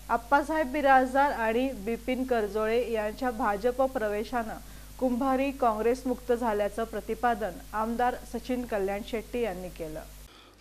आप्पासाहेब बिराजदार आणि बिपिन करजोळे यांच्या भाजप प्रवेशाने कुंभारी काँग्रेस मुक्त झाल्याचं प्रतिपादन आमदार सचिन कल्याण शेट्टी यांनी केलं।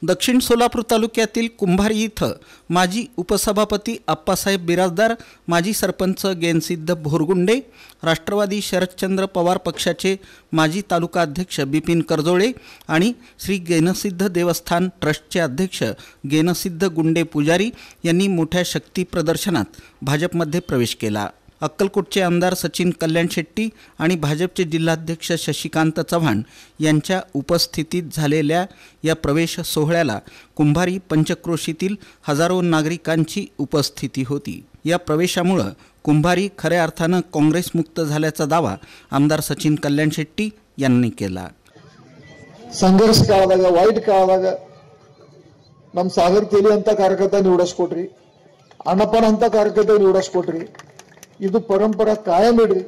दक्षिण सोलापूर तालुक्यातील कुंभारी इथं माजी उपसभापती आप्पासाहेब बिराजदार, माजी सरपंच गेनसिद्ध भोरगुंडे, राष्ट्रवादी शरदचंद्र पवार पक्षाचे माजी तालुका अध्यक्ष बिपिन करजोळे आणि श्री गेनसिद्ध देवस्थान ट्रस्टचे अध्यक्ष गेनसिद्ध गुंडे पुजारी यांनी मोठ्या शक्ती प्रदर्शनात भाजपमध्ये प्रवेश केला। अक्कलकोटचे आमदार सचिन कल्याण शेट्टी आणि भाजपचे जिल्हाध्यक्ष शशिकांत चव्हाण यांच्या उपस्थितीत झालेल्या या प्रवेश सोहळ्याला कुंभारी पंचक्रोशीतील हजारो नागरिकांची उपस्थिती होती। या प्रवेशामुळे कुंभारी खऱ्या अर्थाने काँग्रेस मुक्त झाल्याचा दावा आमदार सचिन कल्याण शेट्टी यांनी केला। संघर्ष काळाದಾಗ वाईट काळाದಾಗ ನಮ್ಮ ಸಾಗರ್ ತೇಲಿ ಅಂತ ಕಾರ್ಯಕರ್ತ ನಿವಡಿಸ್ಕೊಟ್ರಿ, ಅಣ್ಣಪ್ಪನ ಅಂತ ಕಾರ್ಯಕರ್ತ ನಿವಡಿಸ್ಕೊಟ್ರಿ। ಇದು ಪರಂಪರಾ ಕಾಯಂ ಇಡ್ರಿ।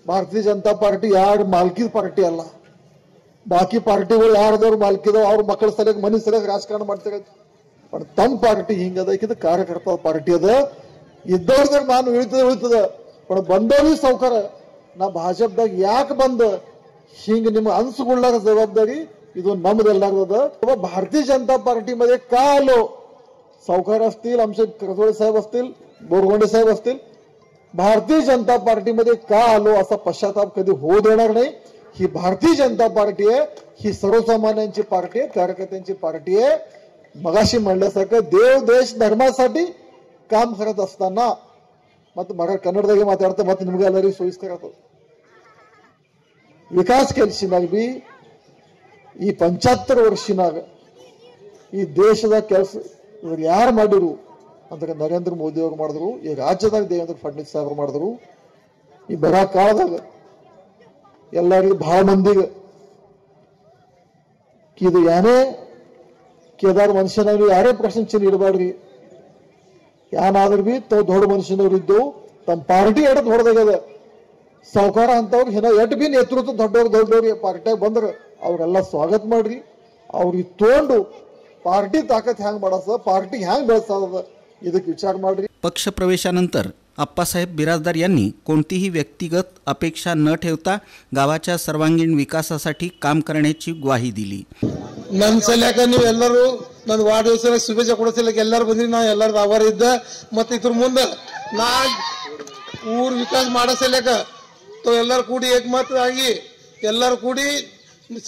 ಭಾರತೀಯ ಜನತಾ ಪಾರ್ಟಿ ಯಾರ ಮಾಲ್ಕಿದ ಪಾರ್ಟಿ ಅಲ್ಲ। ಬಾಕಿ ಪಾರ್ಟಿಗಳು ಯಾರದವ್ರು ಮಾಲ್ಕಿದವ ಅವ್ರ ಮಕ್ಕಳ ಸಲಕ್ಕೆ ಮನೆ ಸಲಕ್ಕೆ ರಾಜಕಾರಣ ಮಾಡ್ತಾರೆ, पण ತಮ್ಮ ಪಾರ್ಟಿ ಹಿಂಗದ, ಇದು ಕಾರ್ಯಕರ್ತರ ಪಾರ್ಟಿ ಅದ। ಇದ್ದವ್ರದಾಗ ನಾನು ಉಳಿತದ पण ಬಂದವ್ರಿ ಸೌಕರ ನಾ ಭಾಜಪದಾಗ ಯಾಕೆ ಬಂದ ಹಿಂಗ ನಿಮ್ಮ ಅನ್ಸ್ಕೊಳ್ಳಾರ ಜವಾಬ್ದಾರಿ ಇದು ನಮ್ಮದೆಲ್ಲಾರದ। भारतीय जनता पार्टी मध्ये का आलो, सावकार असतील, आमचे करजोळे साहेब असतील, बोरगोंडे साहेब असतील, भारतीय जनता पार्टी मध्ये का आलो असा पश्चाताप कधी होऊ देणार नाही। ही भारतीय जनता पार्टी आहे, ही सर्वसामान्यांची पार्टी आहे, कार्यकर्त्यांची पार्टी आहे। मगाशी म्हणल्यासारखं देव देश धर्मासाठी काम करत असताना ಮತ್ತೆ ಕನ್ನಡದಾಗೆ ಮಾತಾಡ್ತಾ ಮತ್ತೆ ನಿಮಗೆ ಎಲ್ಲರಿಗೂ ಸೋಯಿಸ್ಕರ ವಿಕಾಸ್ ಕೆಲಸಿನಾಗ ಬಿ ಈ 75 ವರ್ಷನಾಗ ಈ ದೇಶದ ಕೆಲಸ ಇವರು ಯಾರು ಮಾಡಿರು ಅಂದ್ರೆ ನರೇಂದ್ರ ಮೋದಿ ಅವರು ಮಾಡಿದ್ರು, ಈ ರಾಜ್ಯದಾಗ ದೇವೇಂದ್ರ ಫಡ್ನವೀಸ್ ಸಾಹೇಬರು ಮಾಡಿದ್ರು। ಈ ಬರ ಕಾಲದಾಗ ಎಲ್ಲರಿಗೂ ಭಾಳ ಮಂದಿಗೆ ಇದು ಏನೇ ಕೇದಾರ ಮನುಷ್ಯನವ್ರು ಯಾರೇ ಪ್ರಶಂಸೆ ನೀಡಬೇಡ್ರಿ, ಯಾನಾದ್ರೂ ಬಿ ತಾವು ದೊಡ್ಡ ಮನುಷ್ಯನವ್ರು ಇದ್ದವು, ತಮ್ಮ ಪಾರ್ಟಿ ಎಡ್ ದೊಡ್ಡದಾಗ್ಯದ, ಸಾವುಕಾರ ಅಂತವ್ರು ಹಿನ್ನ ಎಟ್ ಬಿ ನೇತೃತ್ವ ದೊಡ್ಡವ್ರಿಗೆ ಪಾರ್ಟಿಯಾಗ ಬಂದ್ರೆ ಅವರೆಲ್ಲ ಸ್ವಾಗತ ಮಾಡ್ರಿ। ಅವ್ರಿಗೆ ತಗೊಂಡು पार्टी ताकद हँग ಮಾಡಸ, पार्टी हँग ಬೆಳೆಸದ ಇದಕ್ಕೆ विचार ಮಾಡ್ರಿ। पक्ष प्रवेशानंतर आप्पासाहेब बिराजदार यांनी कोणतीही व्यक्तिगत अपेक्षा न ठेवता गावाच्या सर्वांगीण विकासासाठी काम करण्याची ग्वाही दिली। ನನ್ನ ಸಲಕ ನೀವು ಎಲ್ಲರೂ ನನ್ನ ವಾರ್ಡ್ ದಿವಸ ಶುಭೇಚ್ಛೆ ಕೊಡಿಸಲಿಕ್ಕೆ ಎಲ್ಲರೂ ಬಂದ್ರಿ, ನಾ ಎಲ್ಲರ ಆಭಾರ ಇದ್ದ। ಮತ್ತೆ ಇದ್ರ ಮುಂದೆ ನಾ ಊರ್ ವಿಕಾಸ ಮಾಡಿಸಲಿಕ್ಕ ಎಲ್ಲರೂ ಕೂಡಿ ಏಕಮತ ಆಗಿ ಎಲ್ಲರೂ ಕೂಡಿ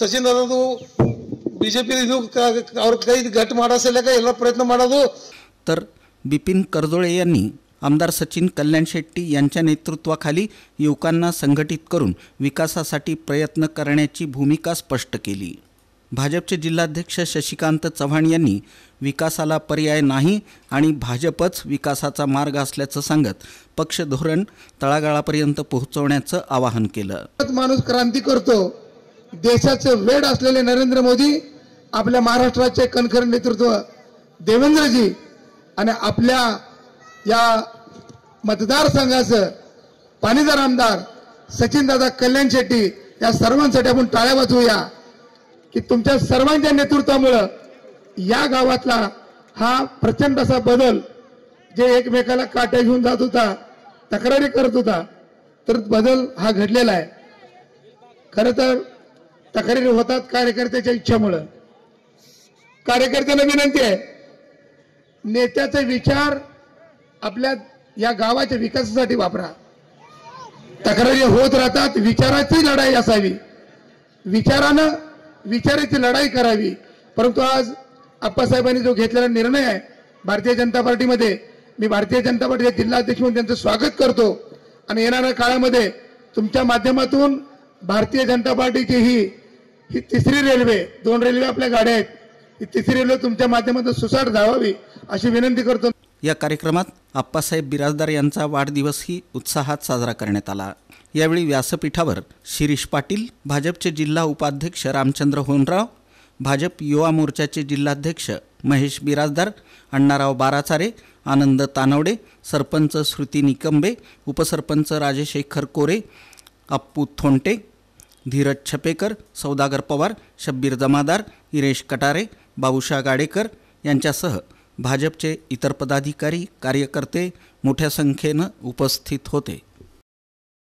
ಸಚಿನ್ ಅದದು बीजेपी और काही गट माडासलेका ಎಲ್ಲ प्रयत्न ಮಾಡೋದು। तर बिपिन करजोळे यांनी आमदार सचिन कल्याण शेट्टी यांच्या नेतृत्वाखाली युवकांना संघटित करून विकासासाठी प्रयत्न करण्याची भूमिका स्पष्ट केली। भाजपचे जिल्हाध्यक्ष शशिकांत चव्हाण यांनी विकासाला पर्याय नाही आणि भाजपच विकासाचा मार्ग असल्याचं सांगत पक्ष धोरण तळागाळापर्यंत पोहोचवण्याचं आवाहन केलं। माणूस क्रांती करतो, देशाचे वेड असलेले नरेंद्र मोदी, आपल्या महाराष्ट्राचे कणखर नेतृत्व देवेंद्रजी आणि आपल्या या मतदारसंघाचे पाणीदार आमदार सचिन दादा कल्याण शेट्टी या सर्वांसाठी आपण टाळ्या वाजवूया की तुमच्या सर्वांच्या नेतृत्वामुळे या गावातला हा प्रचंड असा बदल, जे एकमेकाला काट्या घेऊन जात होता, तक्रारी करत होता, तर बदल हा घडलेला आहे। खरं तर तक्रारी होतात कार्यकर्त्याच्या इच्छेमुळे। कार्यकर्त्यांना विनंती आहे, नेत्याचे विचार आपल्या या गावाच्या विकासासाठी वापरा। तक्रारी होत राहतात, विचाराची लढाई असावी, विचारानं विचाराची लढाई करावी। परंतु आज आप्पासाहेबांनी जो घेतलेला निर्णय आहे भारतीय जनता पार्टीमध्ये, मी भारतीय जनता पार्टीचे जिल्हाध्यक्ष म्हणून त्यांचं स्वागत करतो आणि येणाऱ्या काळामध्ये तुमच्या माध्यमातून भारतीय जनता पार्टीची ही तिसरी रेल्वे, 2 रेल्वे आपल्या गाड्या आहेत, ही तिसरी रेल्वे तुमच्या माध्यमातून सुसाट धावावी अशी विनंती करतो। या कार्यक्रमात आप्पासाहेब बिराजदार यांचा वाढदिवसही उत्साहात साजरा करण्यात आला। यावेळी व्यासपीठावर शिरीष पाटील, भाजपचे जिल्हा उपाध्यक्ष रामचंद्र होनराव, भाजप युवा मोर्चाचे जिल्हाध्यक्ष महेश बिराजदार, अण्णाराव बाराचारे, आनंद तानवडे, सरपंच श्रुती निकंबे, उपसरपंच राजेशेखर कोरे, अप्पू थोंटे, धीरज छपेकर, सौदागर पवार, शब्बीर जमादार, इरेश कटारे, बाबूशा गाडेकर यांच्यासह भाजपचे इतर पदाधिकारी कार्यकर्ते मोठ्या संख्येनं उपस्थित होते.